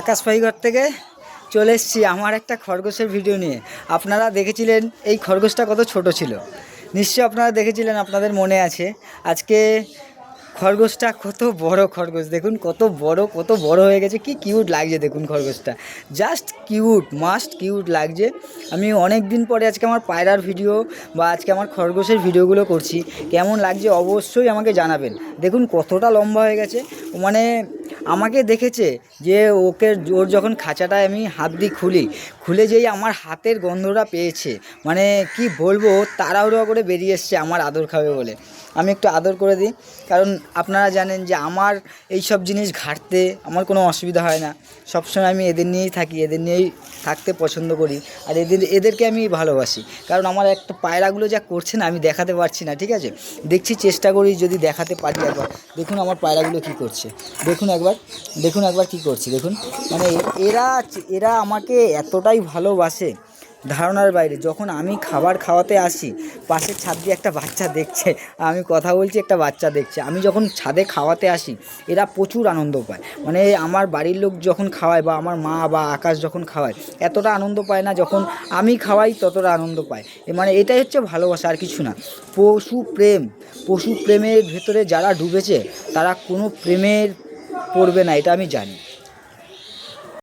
আকাশ পাইঘর থেকে চলে এসেছি আমার একটা খরগোশের ভিডিও নিয়ে। আপনারা দেখেছিলেন এই খরগোশটা কত ছোট ছিল, নিশ্চয়ই আপনারা দেখেছিলেন, আপনাদের মনে আছে। আজকে খরগোশটা কত বড় খরগোশ, দেখুন কত বড় হয়ে গেছে, কি কিউট লাগছে দেখুন খরগোশটা, জাস্ট কিউট, মাস্ট কিউট লাগছে। আমি অনেক দিন পরে আজকে আমার পায়রার ভিডিও বা আজকে আমার খরগোশের ভিডিওগুলো করছি, কেমন লাগছে অবশ্যই আমাকে জানাবেন। দেখুন কতটা লম্বা হয়ে গেছে, মানে আমাকে দেখেছে যে ওর যখন খাঁচাটায় আমি হাত দিয়ে খুলে যেই আমার হাতের গন্ধটা পেয়েছে, মানে কি বলবো, তাড়াহুড়ো করে বেরিয়ে এসছে আমার আদর খাবে বলে। আমি একটু আদর করে দিই, কারণ আপনারা জানেন যে আমার এই সব জিনিস ঘাটতে আমার কোনো অসুবিধা হয় না। সবসময় আমি এদের নিয়েই থাকি, এদের নিয়েই থাকতে পছন্দ করি, আর এদেরকে আমি ভালোবাসি। কারণ আমার একটা পায়রাগুলো যা করছে না, আমি দেখাতে পারছি না, ঠিক আছে, দেখছি চেষ্টা করি যদি দেখাতে পারি একবার। দেখুন আমার পায়রাগুলো কি করছে, দেখুন একবার কি করছে দেখুন। মানে এরা আমাকে এতটাই ভালোবাসে, ধারণার বাইরে। যখন আমি খাবার খাওয়াতে আসি, পাশের ছাদ দিয়ে একটা বাচ্চা দেখছে, আমি কথা বলছি, একটা বাচ্চা দেখছে, আমি যখন ছাদে খাওয়াতে আসি এরা প্রচুর আনন্দ পায়। মানে আমার বাড়ির লোক যখন খাওয়ায় বা আমার মা বা আকাশ যখন খাওয়ায়, এতটা আনন্দ পায় না, যখন আমি খাওয়াই ততটা আনন্দ পায়। মানে এটাই হচ্ছে ভালোবাসা, আর কিছু না। পশু প্রেমের ভেতরে যারা ডুবেছে তারা কোনো প্রেমের পড়বে না, এটা আমি জানি।